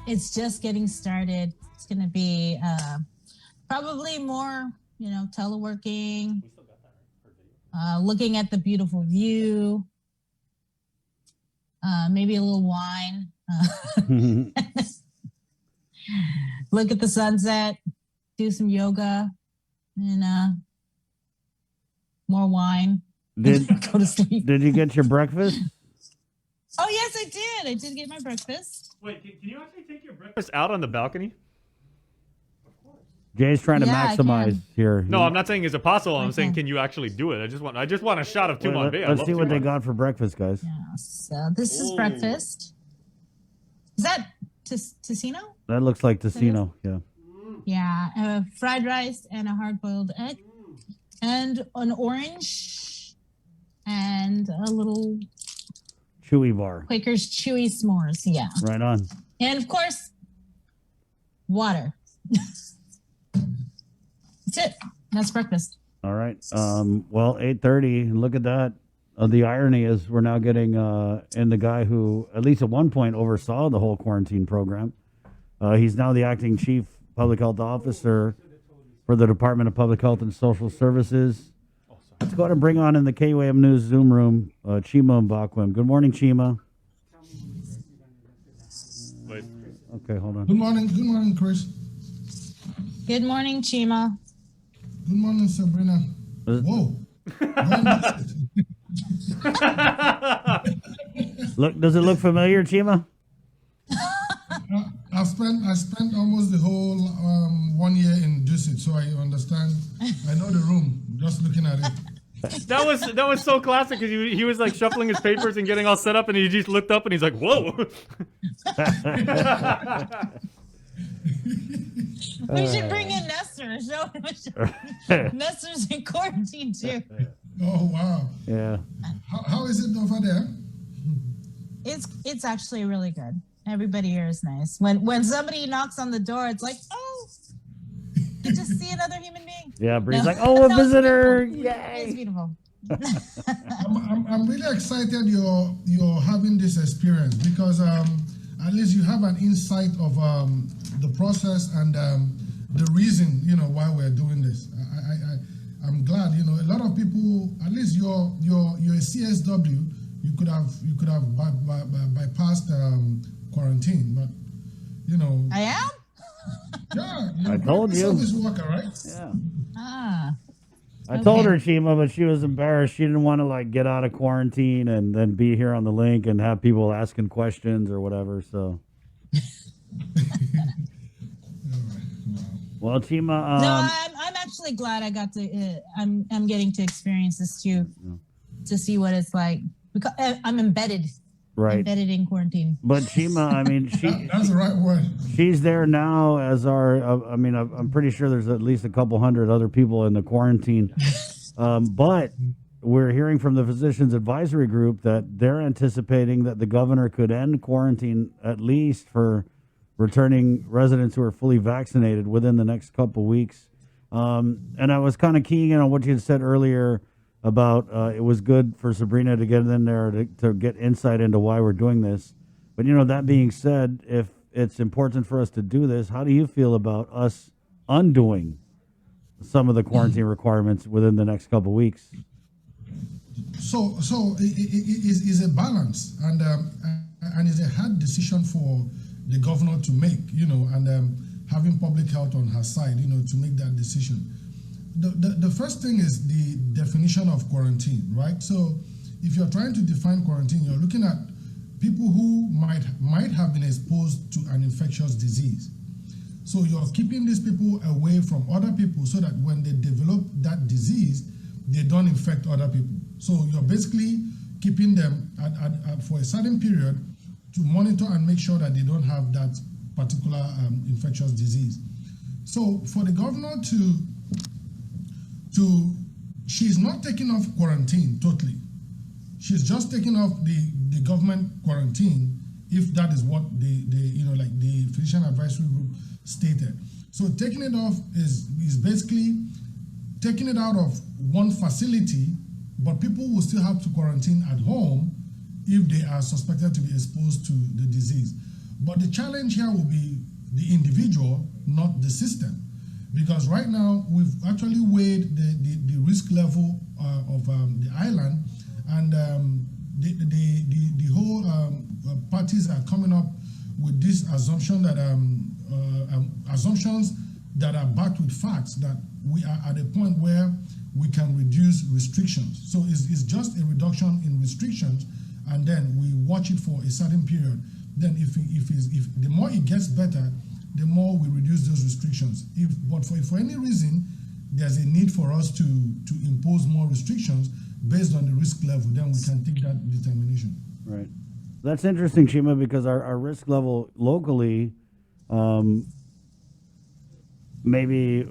It's just getting started. It's going to be probably more, teleworking, looking at the beautiful view, maybe a little wine, look at the sunset, do some yoga, and more wine. Did go to sleep. Did you get your breakfast? Oh, yes, I did. I did get my breakfast. Wait, can you actually take your breakfast out on the balcony? Jay's trying to maximize here. No, I'm not saying is it possible. I'm saying, can you actually do it? I just want a shot of Tumon Bay. Let's see what they got for breakfast, guys. Yeah, so this is breakfast. Is that tocino? That looks like tocino, yeah. Yeah, fried rice and a hard-boiled egg, and an orange, and a little Chewy bar. Quaker's Chewy s'mores, yeah. Right on. And, of course, water. That's it. That's breakfast. All right. Well, 8:30. Look at that. The irony is we're now getting and the guy who, at least at one point, oversaw the whole quarantine program. He's now the acting chief public health officer for the Department of Public Health and Social Services. Let's go ahead and bring on in the KUAM News Zoom room, Chima Mbakwem. Good morning, Chima. Wait. Okay, hold on. Good morning, Chris. Good morning, Chima. Good morning, Sabrina. Whoa. Look, does it look familiar, Chima? I spent almost the whole 1 year in Dusit, so I understand. I know the room just looking at it. That was so classic because he was like shuffling his papers and getting all set up, and he just looked up and he's like, "Whoa." We should bring in Nestor. Show him. Nestor's in quarantine too. Oh wow! Yeah. How is it over there? It's actually really good. Everybody here is nice. When somebody knocks on the door, it's like, oh, you just see another human being. Yeah, Bree's like, oh, a visitor! Yay! It's beautiful. I'm really excited you're having this experience because at least you have an insight of the process and the reason why we're doing this. I'm glad a lot of people, at least you're a CSW, you could have bypassed quarantine, but I am. Yeah, I told you. Service worker, right? Yeah. I told her, Chima, but she was embarrassed. She didn't want to get out of quarantine and then be here on the link and have people asking questions or whatever. So. Well, Chima. No, I'm actually glad I got to. I'm getting to experience this too, to see what it's like because I'm embedded. Right. Embedded in quarantine. But Chima, I mean, that's the right word. She's there now as our. I'm pretty sure there's at least a couple hundred other people in the quarantine. But we're hearing from the Physicians Advisory Group that they're anticipating that the governor could end quarantine at least for returning residents who are fully vaccinated within the next couple weeks. And I was kind of keying in on what you had said earlier about it was good for Sabrina to get in there to get insight into why we're doing this. But, that being said, if it's important for us to do this, how do you feel about us undoing some of the quarantine requirements within the next couple of weeks? So it is a balance, and it's a hard decision for the governor to make, and having public health on her side, to make that decision. The first thing is the definition of quarantine, right? So if you're trying to define quarantine, you're looking at people who might have been exposed to an infectious disease. So you're keeping these people away from other people so that when they develop that disease, they don't infect other people. So you're basically keeping them for a certain period to monitor and make sure that they don't have that particular infectious disease. So for the governor she's not taking off quarantine totally. She's just taking off the government quarantine if that is what the Physician Advisory Group stated. So taking it off is basically taking it out of one facility, but people will still have to quarantine at home if they are suspected to be exposed to the disease. But the challenge here will be the individual, not the system. Because right now, we've actually weighed the risk level of the island, and the whole parties are coming up with this assumption that assumptions that are backed with facts, that we are at a point where we can reduce restrictions. So it's just a reduction in restrictions, and then we watch it for a certain period. Then if the more it gets better, the more we reduce those restrictions. But for any reason there's a need for us to impose more restrictions based on the risk level, then we can take that determination. Right. That's interesting, Chima, because our risk level locally, maybe,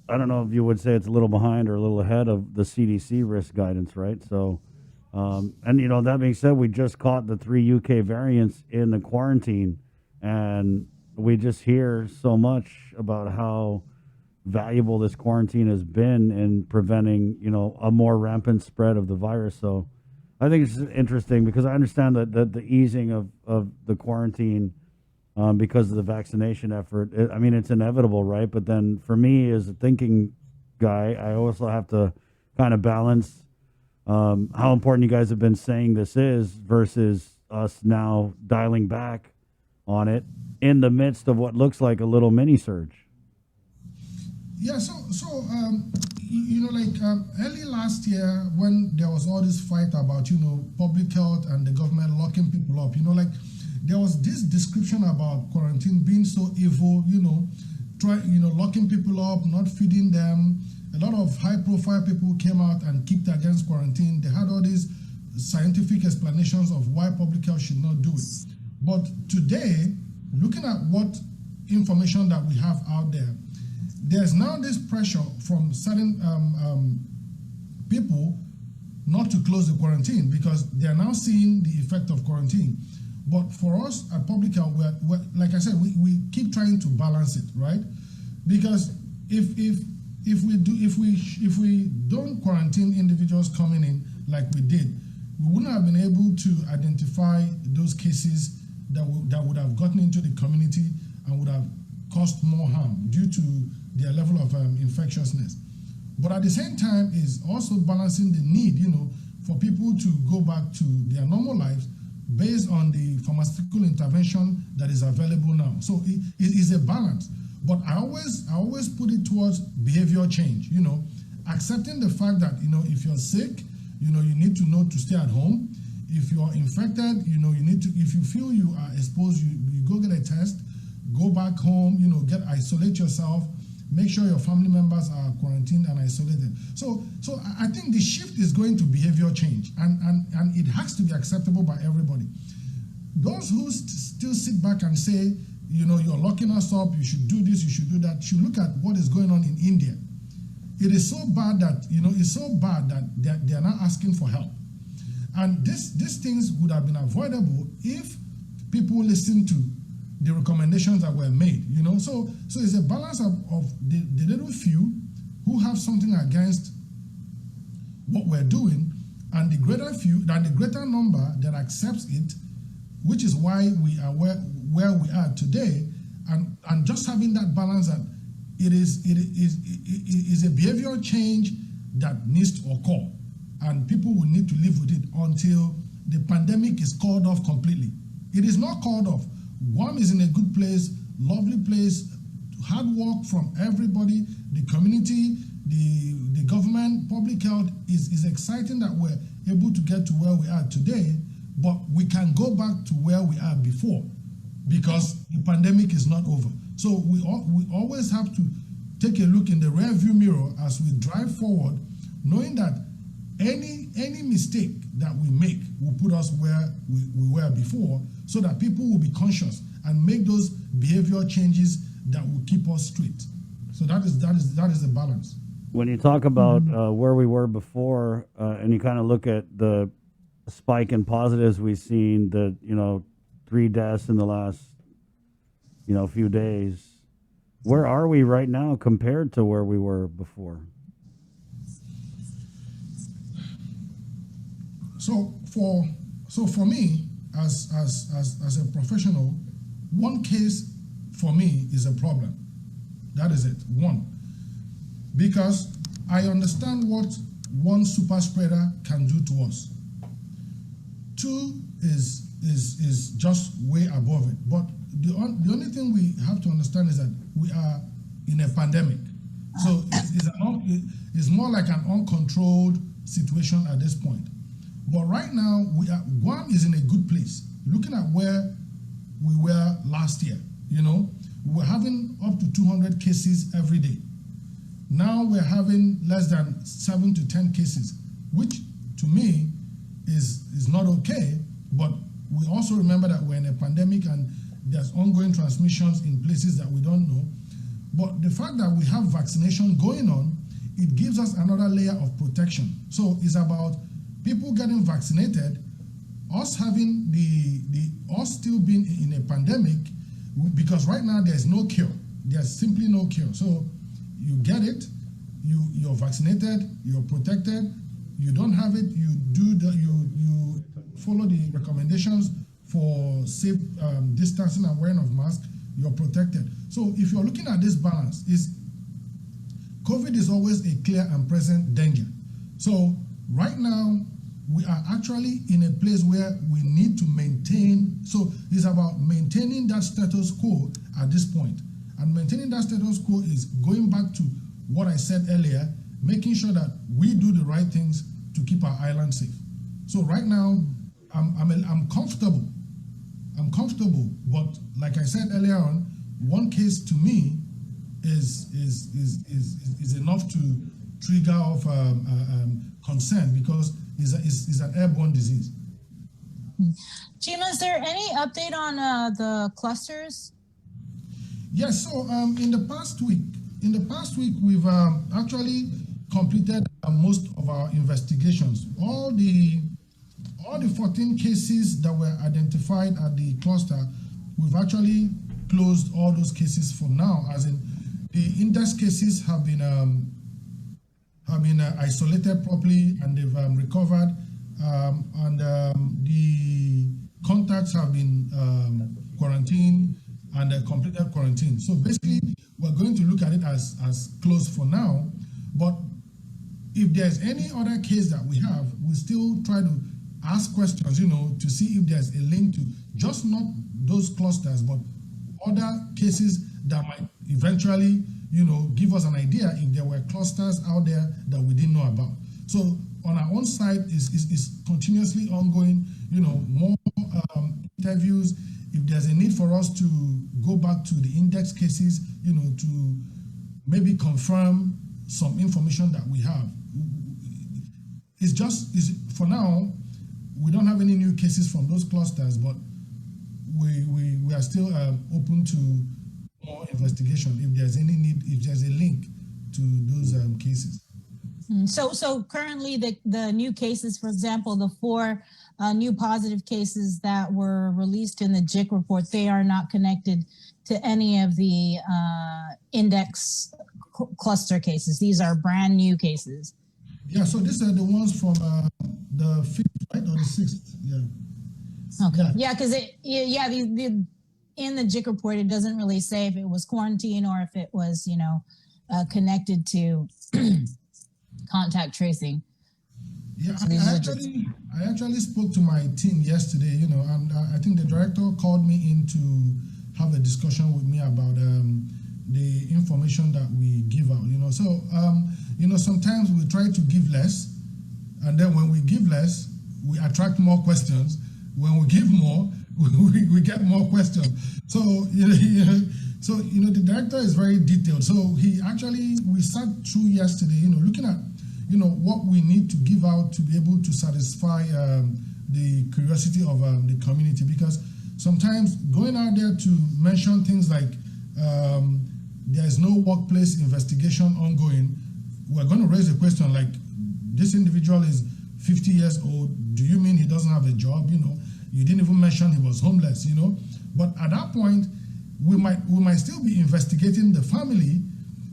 I don't know if you would say it's a little behind or a little ahead of the CDC risk guidance, right? So, and you know, that being said, we just caught the 3 UK variants in the quarantine, and we just hear so much about how valuable this quarantine has been in preventing, you know, a more rampant spread of the virus. So I think it's interesting because I understand that the easing of the quarantine because of the vaccination effort, I mean, it's inevitable, right? But then for me as a thinking guy, I also have to kind of balance how important you guys have been saying this is versus us now dialing back on it in the midst of what looks like a little mini surge. Yeah, so you know, like early last year when there was all this fight about, you know, public health and the government locking people up, you know, like there was this description about quarantine being so evil, you know, locking people up, not feeding them. A lot of high-profile people came out and kicked against quarantine. They had all these scientific explanations of why public health should not do it. But today, looking at what information that we have out there, there's now this pressure from certain people not to close the quarantine because they're now seeing the effect of quarantine. But for us at Public Health, we're like I said, we keep trying to balance it, right? Because if we don't quarantine individuals coming in like we did, we wouldn't have been able to identify those cases that would have gotten into the community and would have caused more harm due to their level of infectiousness. But at the same time is also balancing the need, you know, for people to go back to their normal lives based on the pharmaceutical intervention that is available now. So it is a balance. But I always put it towards behavioral change, you know, accepting the fact that, you know, if you're sick, you know, you need to know to stay at home. If you are infected, you know, you need to, if you feel you are exposed, you go get a test, go back home, you know, isolate yourself, make sure your family members are quarantined and isolated. So I think the shift is going to behavioral change, and it has to be acceptable by everybody. Those who still sit back and say, you know, you're locking us up, you should do this, you should do that, should look at what is going on in India. It is so bad that, you know, it's so bad that they're not asking for help. And these things would have been avoidable if people listened to the recommendations that were made, you know. So it's a balance of the little few who have something against what we're doing, and the greater number that accepts it, which is why we are where we are today, and just having that balance that it is a behavioral change that needs to occur, and people will need to live with it until the pandemic is called off completely. It is not called off. Guam is in a good place, lovely place, hard work from everybody, the community, the government, public health is exciting that we're able to get to where we are today, but we can go back to where we are before because the pandemic is not over. So we always have to take a look in the rearview mirror as we drive forward, knowing that any mistake that we make will put us where we were before, so that people will be conscious and make those behavioral changes that will keep us straight. So that is the balance. When you talk about where we were before, and you kind of look at the spike in positives we've seen, the 3 deaths in the last few days, where are we right now compared to where we were before? So for me, as a professional, one case for me is a problem. That is it. One, because I understand what one super spreader can do to us. Two is just way above it. But the only thing we have to understand is that we are in a pandemic. So it's more like an uncontrolled situation at this point. But right now, Guam is in a good place. Looking at where we were last year, we were having up to 200 cases every day. Now we're having less than 7 to 10 cases, which to me is not okay. But we also remember that we're in a pandemic and there's ongoing transmissions in places that we don't know. But the fact that we have vaccination going on, it gives us another layer of protection. So it's about people getting vaccinated, us having us still being in a pandemic, because right now there's no cure. There's simply no cure. So you get it, you're vaccinated, you're protected. You don't have it, you follow the recommendations for safe distancing and wearing of masks, you're protected. So if you're looking at this balance, COVID is always a clear and present danger. So right now, we are actually in a place where we need to maintain, so it's about maintaining that status quo at this point. And maintaining that status quo is going back to what I said earlier, making sure that we do the right things to keep our island safe. So right now, I'm comfortable. I'm comfortable, but like I said earlier on, one case to me is enough to trigger off concern because it's an airborne disease. Chima, is there any update on the clusters? Yes. So in the past week, we've actually completed most of our investigations. All the 14 cases that were identified at the cluster, we've actually closed all those cases for now, as in the index cases have been isolated properly and they've recovered, and the contacts have been quarantined and completed quarantine. So basically, we're going to look at it as closed for now, but if there's any other case that we have, we still try to ask questions, to see if there's a link to just not those clusters, but other cases that might eventually, give us an idea if there were clusters out there that we didn't know about. So on our own side is continuously ongoing, more interviews. If there's a need for us to go back to the index cases, to maybe confirm some information that we have. For now, we don't have any new cases from those clusters, but we are still open to more investigation if there's any need, if there's a link to those cases. So currently the new cases, for example, the 4 new positive cases that were released in the JIC report, they are not connected to any of the index cluster cases. These are brand new cases. Yeah, so these are the ones from the 5th, right, or the 6th, yeah. Okay, yeah, because in the JIC report, it doesn't really say if it was quarantine or if it was, connected to contact tracing. Yeah, so I actually spoke to my team yesterday, and I think the director called me in to have a discussion with me about the information that we give out, So, sometimes we try to give less, and then when we give less, we attract more questions. When we give more, we get more questions. So, the director is very detailed. So we sat through yesterday, looking at, what we need to give out to be able to satisfy the curiosity of the community. Because sometimes going out there to mention things like there's no workplace investigation ongoing, we're going to raise a question like, this individual is 50 years old. Do you mean he doesn't have a job? You didn't even mention he was homeless, But at that point, we might still be investigating the family,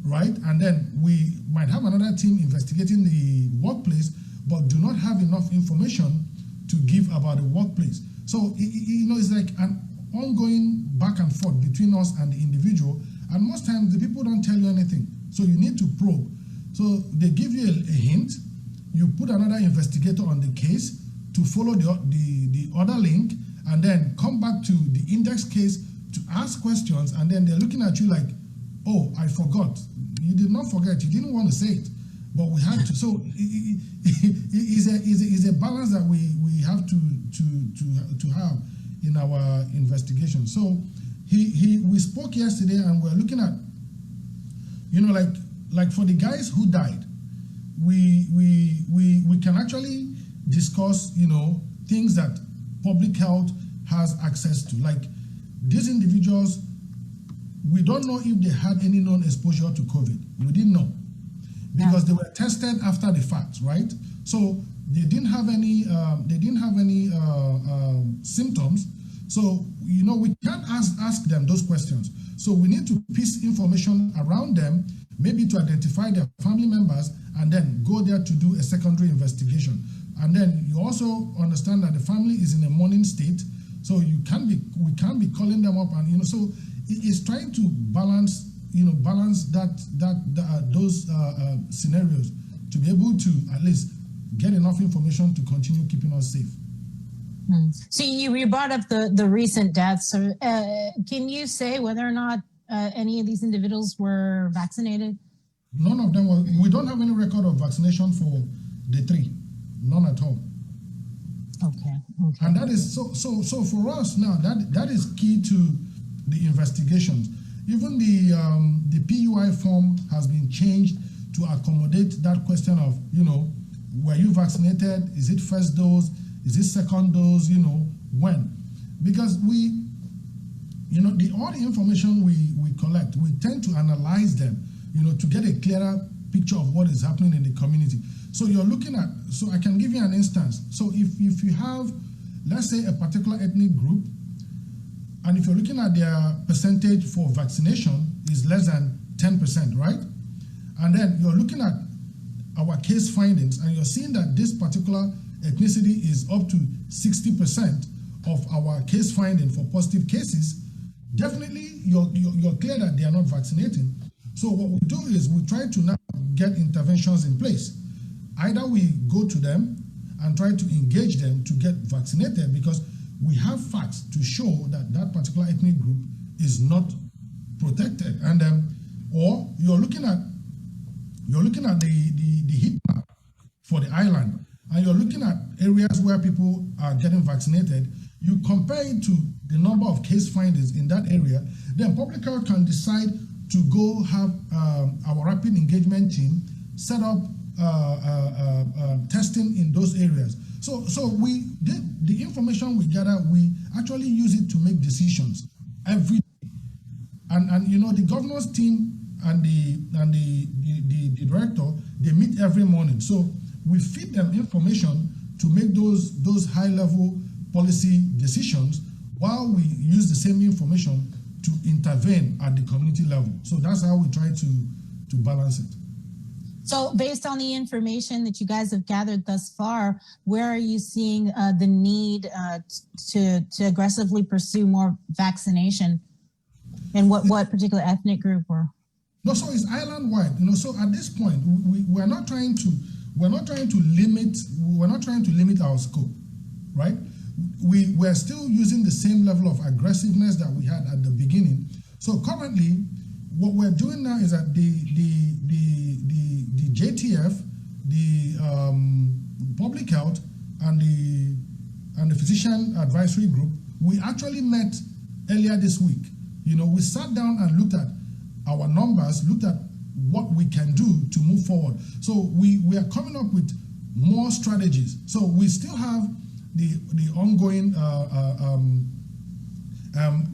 right? And then we might have another team investigating the workplace, but do not have enough information to give about the workplace. So, it's like an ongoing back and forth between us and the individual, and most times the people don't tell you anything. So you need to probe. So they give you a hint, you put another investigator on the case to follow the other link, and then come back to the index case to ask questions, and then they're looking at you like, oh, I forgot. You did not forget, you didn't want to say it, but we had to. So it's a balance that we have to have in our investigation. So we spoke yesterday, and we're looking at, like for the guys who died, we can actually discuss, things that public health has access to. Like these individuals, we don't know if they had any known exposure to COVID. We didn't know because they were tested after the fact, right? So they didn't have any symptoms. So we can't ask them those questions. So we need to piece information around them, maybe to identify their family members, and then go there to do a secondary investigation. And then you also understand that the family is in a mourning state, so we can't be calling them up, and so it's trying to balance those scenarios to be able to at least get enough information to continue keeping us safe. So you brought up the recent deaths. So can you say whether or not any of these individuals were vaccinated? None of them were. We don't have any record of vaccination for the three. None at all. Okay. And that is so for us now, that is key to the investigations. Even the PUI form has been changed to accommodate that question of, were you vaccinated? Is it first dose? Is it second dose? When? Because all the information we collect, we tend to analyze them, to get a clearer picture of what is happening in the community. So you're looking at, so I can give you an instance. So if you have, let's say, a particular ethnic group, and if you're looking at their percentage for vaccination is less than 10%, right? And then you're looking at our case findings, and you're seeing that this particular ethnicity is up to 60% of our case finding for positive cases, definitely you're clear that they are not vaccinating. So what we do is we try to now get interventions in place. Either we go to them and try to engage them to get vaccinated, because we have facts to show that that particular ethnic group is not protected, and or you're looking at the heat map for the island, and you're looking at areas where people are getting vaccinated. You compare it to the number of case findings in that area, then public health can decide to go have our rapid engagement team set up testing in those areas. So the information we gather, we actually use it to make decisions every day. And the governor's team and the director, they meet every morning. So we feed them information to make those high level policy decisions, while we use the same information to intervene at the community level. So that's how we try to balance it. So based on the information that you guys have gathered thus far, where are you seeing the need to aggressively pursue more vaccination? And what particular ethnic group or? No, so it's island wide. So at this point, we're not trying to limit our scope, right? We're still using the same level of aggressiveness that we had at the beginning. So currently, what we're doing now is that the JTF, the public health, and the physician advisory group, we actually met earlier this week. We sat down and looked at our numbers, looked at what we can do to move forward. So we are coming up with more strategies. So we still have the ongoing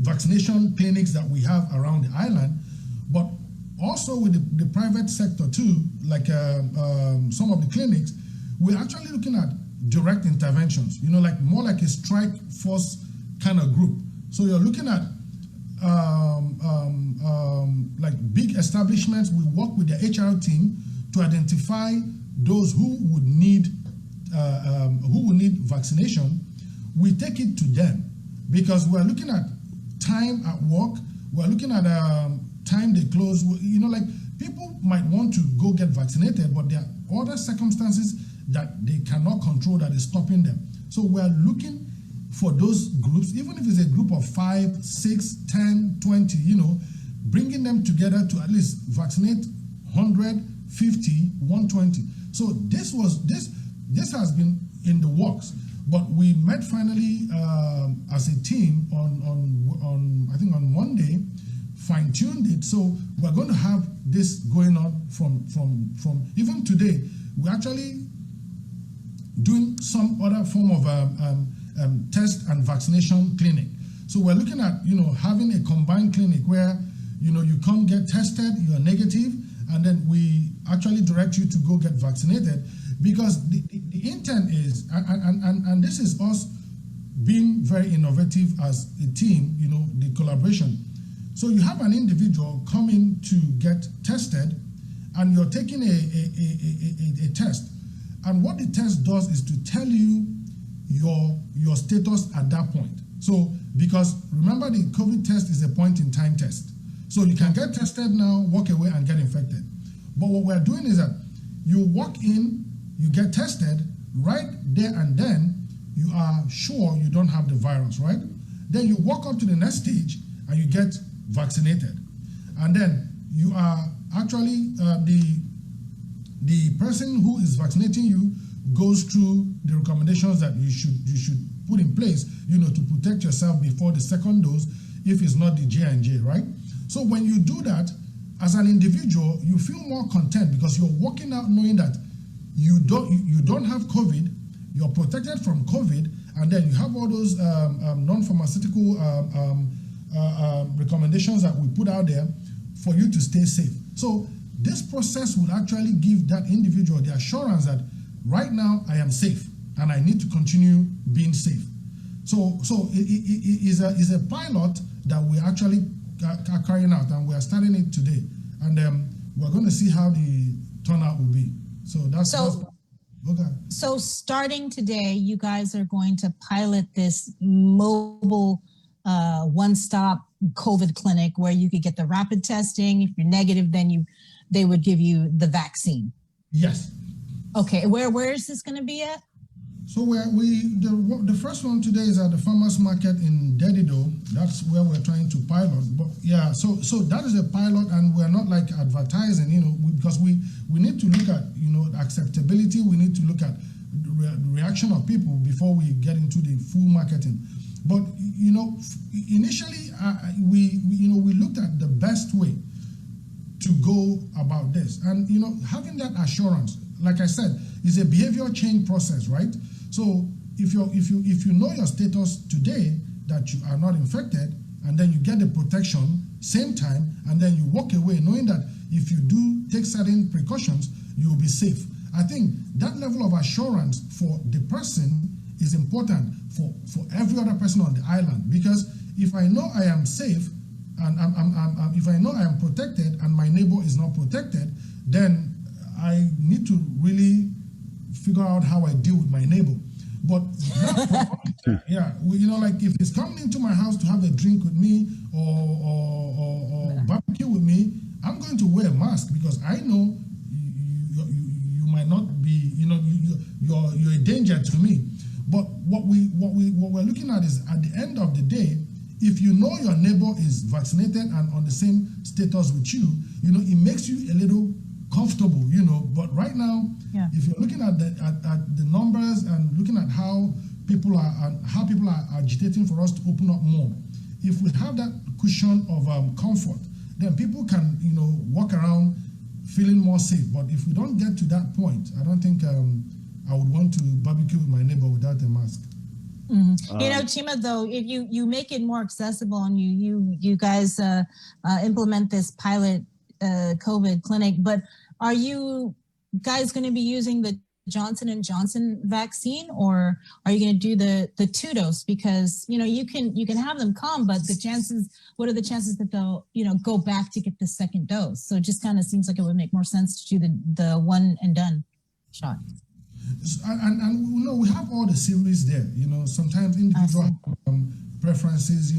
vaccination clinics that we have around the island, but also with the private sector too, like some of the clinics, we're actually looking at direct interventions, like more like a strike force kind of group. So you're looking at like big establishments. We work with the HR team to identify those who would need vaccination. We take it to them, because we're looking at time at work. We're looking at time they close. You know, like people might want to go get vaccinated, but there are other circumstances that they cannot control that is stopping them. So we're looking for those groups, even if it's a group of 5, 6, 10, 20, you know, bringing them together to at least vaccinate 100, 50, 120. So this has been in the works, but we met finally as a team on I think on Monday, fine-tuned it. So we're going to have this going on from even today. We're actually doing some other form of test and vaccination clinic. So we're looking at, you know, having a combined clinic where, you know, you come get tested, you're negative, and then we actually direct you to go get vaccinated, because the intent is, and this is us being very innovative as a team, you know, the collaboration. So you have an individual coming to get tested, and you're taking a test. And what the test does is to tell you your status at that point. So, because remember, the COVID test is a point-in-time test. So you can get tested now, walk away and get infected. But what we're doing is that you walk in, you get tested, right there and then you are sure you don't have the virus, right? Then you walk up to the next stage and you get vaccinated. And then you are actually, the person who is vaccinating you goes through the recommendations that you should put in place, you know, to protect yourself before the second dose, if it's not the J&J, right? So when you do that, as an individual, you feel more content because you're walking out knowing that you don't have COVID, you're protected from COVID, and then you have all those non-pharmaceutical recommendations that we put out there for you to stay safe. So this process will actually give that individual the assurance that right now I am safe and I need to continue being safe. So it is a pilot that we actually are carrying out, and we are starting it today, and we're going to see how the turnout will be. So that's okay. So starting today, you guys are going to pilot this mobile one-stop COVID clinic where you could get the rapid testing. If you're negative, then they would give you the vaccine. Yes. Okay. Where is this going to be at? So the first one today is at the farmers market in Dedido. That's where we're trying to pilot. But yeah, so that is a pilot, and we're not like advertising, you know, because we need to look at, you know, acceptability. We need to look at the reaction of people before we get into the full marketing. But you know, initially we looked at the best way to go about this, and you know, having that assurance, like I said, is a behavior change process, right? So if you know your status today that you are not infected, and then you get the protection same time, and then you walk away knowing that if you do take certain precautions, you will be safe. I think that level of assurance for the person is important for every other person on the island, because if I know I am safe and if I know I am protected and my neighbor is not protected, then I need to really figure out how I deal with my neighbor. But yeah, you know, like if he's coming into my house to have a drink with me or barbecue with me, I'm going to wear a mask because I know you might not be, you know, you're a danger to me. But what we're looking at is, at the end of the day, if you know your neighbor is vaccinated and on the same status with you, you know, it makes you a little comfortable, you know. But right now, yeah, if you're looking at the numbers and looking at how people are agitating for us to open up more, if we have that cushion of comfort, then people can, you know, walk around feeling more safe. But if we don't get to that point, I don't think I would want to barbecue with my neighbor without a mask. Mm-hmm. You know, Chima, though, if you make it more accessible and you guys implement this pilot COVID clinic, but are you guys going to be using the Johnson & Johnson vaccine, or are you going to do the 2-dose? Because, you know, you can have them come, but what are the chances that they'll, you know, go back to get the second dose? So it just kind of seems like it would make more sense to do the one and done shot. And you know, we have all the series there. You know, sometimes individuals preferences,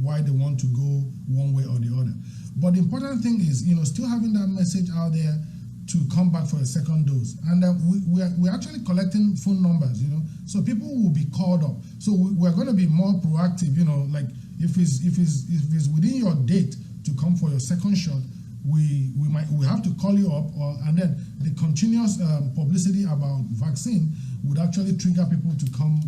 why they want to go one way or the other. But the important thing is, still having that message out there to come back for a second dose. And we're actually collecting phone numbers, so people will be called up. So we're going to be more proactive, like if it's within your date to come for your second shot, we have to call you up, and then the continuous publicity about vaccine would actually trigger people to come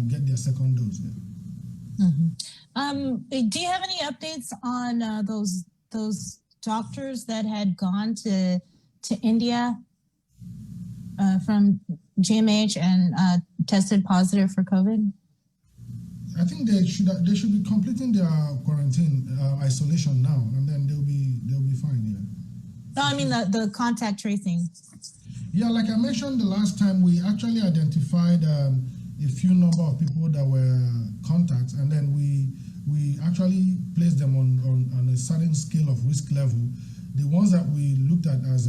get their second dose. Yeah. Mm-hmm. Do you have any updates on those doctors that had gone to India from GMH and tested positive for COVID? I think they should be completing their quarantine isolation now, and then they'll be fine. Yeah. No, I mean the contact tracing. Yeah, like I mentioned the last time, we actually identified a few number of people that were contacts, and then we actually placed them on a certain scale of risk level. The ones that we looked at as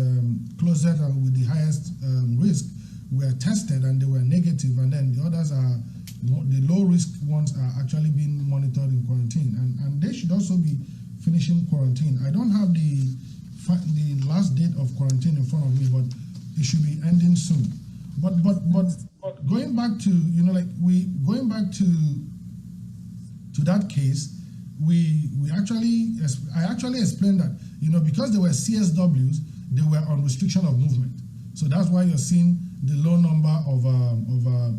closest and with the highest risk were tested and they were negative, and then the others are the low risk ones are actually being monitored in quarantine, and they should also be finishing quarantine. I don't have the last date of quarantine in front of me, but it should be ending soon. But going back to going back to that case, I actually explained that because they were CSWs, they were on restriction of movement. So that's why you're seeing the low number of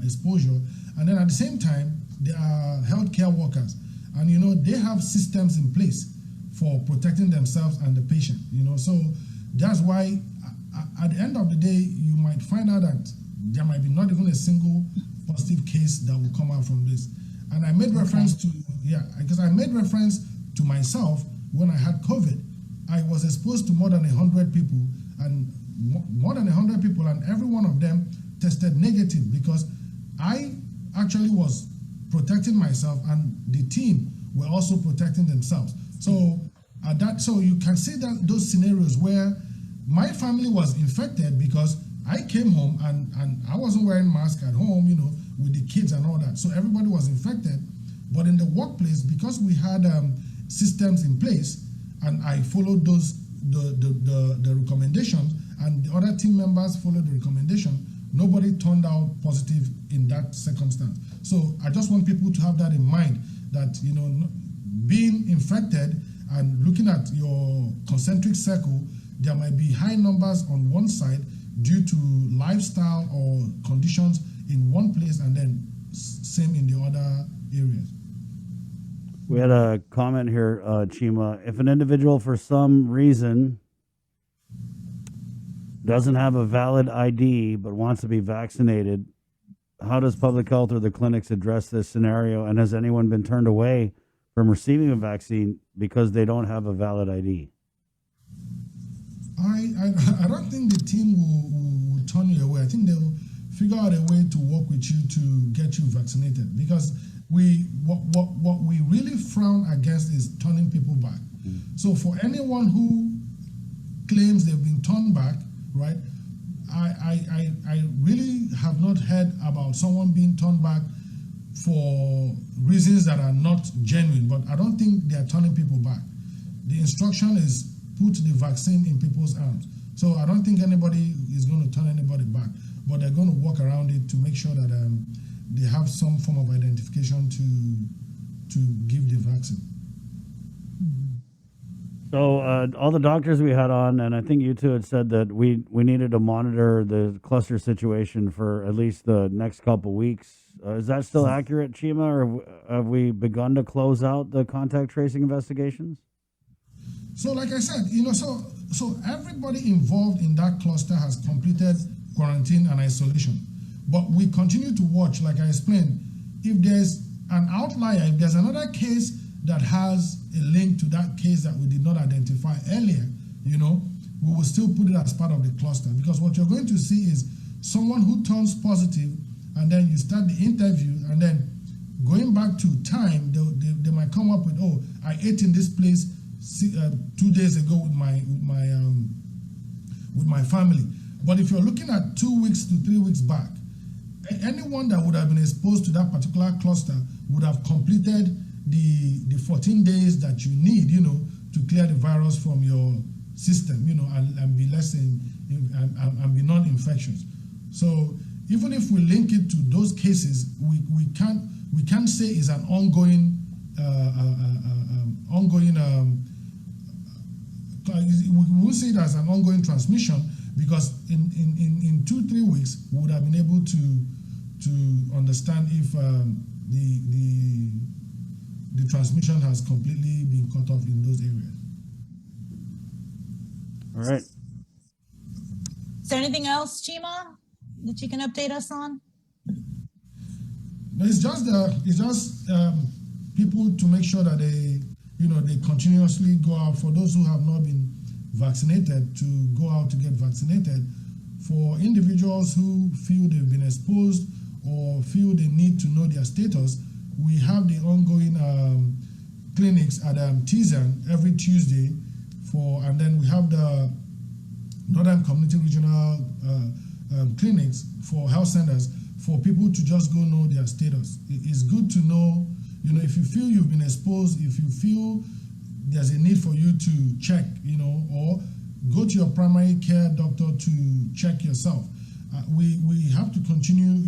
exposure. And then at the same time, they are healthcare workers, and they have systems in place for protecting themselves and the patient. So that's why at the end of the day, you might find out that there might be not even a single positive case that will come out from this. And I made reference to because I made reference to myself when I had COVID. I was exposed to more than 100 people, and more than 100 people, and every one of them tested negative because I actually was protecting myself, and the team were also protecting themselves. So so you can see that those scenarios where my family was infected because I came home and I wasn't wearing mask at home, with the kids and all that. So everybody was infected. But in the workplace, because we had systems in place, and I followed the recommendations, and the other team members followed the recommendation, nobody turned out positive in that circumstance. So I just want people to have that in mind, that being infected and looking at your concentric circle, there might be high numbers on one side due to lifestyle or conditions in one place, and then same in the other areas. We had a comment here, Chima. If an individual for some reason doesn't have a valid ID but wants to be vaccinated, how does public health or the clinics address this scenario? And has anyone been turned away from receiving a vaccine because they don't have a valid ID? I don't think the team will turn you away. I think they'll figure out a way to work with you to get you vaccinated, because what we really frown against is turning people back. So for anyone who claims they've been turned back, right, I really have not heard about someone being turned back for reasons that are not genuine, but I don't think they are turning people back. The instruction is put the vaccine in people's arms. So I don't think anybody is going to turn anybody back, but they're going to work around it to make sure that they have some form of identification to give the vaccine. So all the doctors we had on, and I think you two had said that we needed to monitor the cluster situation for at least the next couple weeks. Is that still accurate, Chima, or have we begun to close out the contact tracing investigations? So like I said, so everybody involved in that cluster has completed quarantine and isolation. But we continue to watch, like I explained. If there's an outlier, if there's another case that has a link to that case that we did not identify earlier, we will still put it as part of the cluster. Because what you're going to see is someone who turns positive, and then you start the interview, and then going back to time, they might come up with, I ate in this place 2 days ago with my family. But if you're looking at 2 weeks to 3 weeks back, anyone that would have been exposed to that particular cluster would have completed the 14 days that you need, to clear the virus from your system, and be less and be non-infectious. So even if we link it to those cases, we can't say it's an ongoing we won't say it as an ongoing transmission, because in 2-3 weeks we would have been able to understand if the transmission has completely been cut off in those areas. All right. Is there anything else, Chima, that you can update us on? No, it's just people to make sure that they continuously go out. For those who have not been vaccinated, to go out to get vaccinated. For individuals who feel they've been exposed or feel they need to know their status, we have the ongoing clinics at Tizen every Tuesday, and then we have the Northern Community Regional clinics for health centers for people to just go know their status. It's good to know, if you feel you've been exposed, if you feel there's a need for you to check, or go to your primary care doctor to check yourself. We have to continue,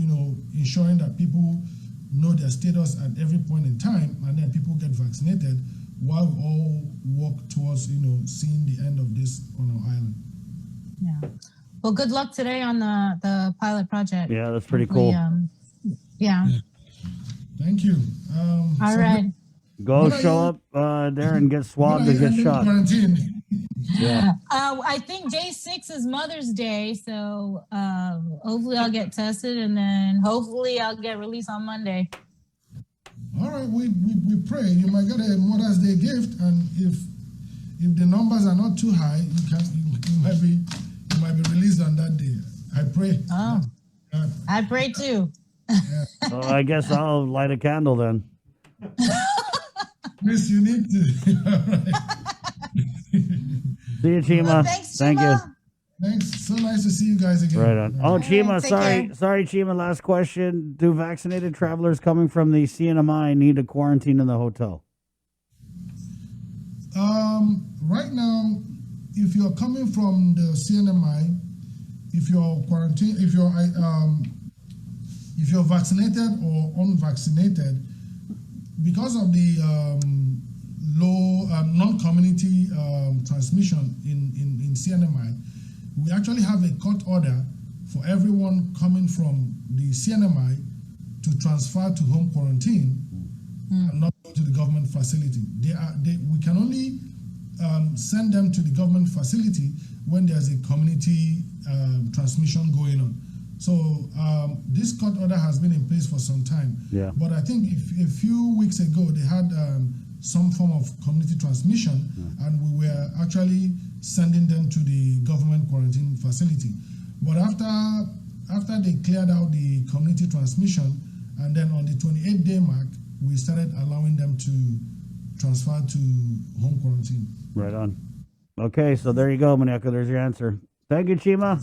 ensuring that people know their status at every point in time, and then people get vaccinated while we all work towards, seeing the end of this on our island. Yeah. Well, good luck today on the pilot project. Yeah, that's pretty cool. Yeah. Thank you. All right. Go show up there and get swabbed and get shot. Quarantine? Yeah. I think day 6 is Mother's Day, so hopefully I'll get tested, and then hopefully I'll get released on Monday. All right, we pray you might get a Mother's Day gift, and if the numbers are not too high, you might be released on that day. I pray. Oh, I pray too. Yeah. So I guess I'll light a candle then. Chris, you need to. All right. See you, Chima. Well, thanks, Thank you. Chima. Thanks. So nice to see you guys again. Right on. Oh, Chima, take sorry, Chima. Last question: do vaccinated travelers coming from the CNMI need to quarantine in the hotel? Right now, if you're coming from the CNMI, if you're vaccinated or unvaccinated, because of the low non-community transmission in CNMI, we actually have a court order for everyone coming from the CNMI to transfer to home quarantine and not go to the government facility. We can only send them to the government facility when there's a community transmission going on. So this court order has been in place for some time. Yeah. But I think a few weeks ago they had some form of community transmission, and we were actually sending them to the government quarantine facility. But after they cleared out the community transmission, and then on the 28-day mark, we started allowing them to transfer to home quarantine. Right on. Okay, so there you go, Maniaka. There's your answer. Thank you, Chima.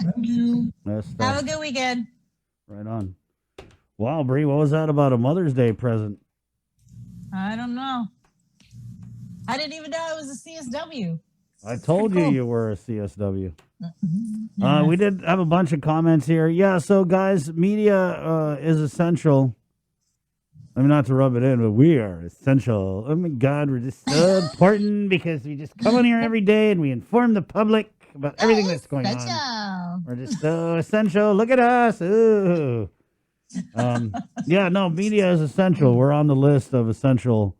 Thank you. Have a good weekend. Right on. Wow, Bree, what was that about a Mother's Day present? I don't know. I didn't even know it was a CSW. I told you were a CSW. Yeah. We did have a bunch of comments here. Yeah, so guys, media is essential. I mean, not to rub it in, but we are essential. Oh my God, we're just so important because we just come on here every day and we inform the public about everything that's going on. We're just so essential. Look at us. Ooh. Yeah, no, media is essential. We're on the list of essential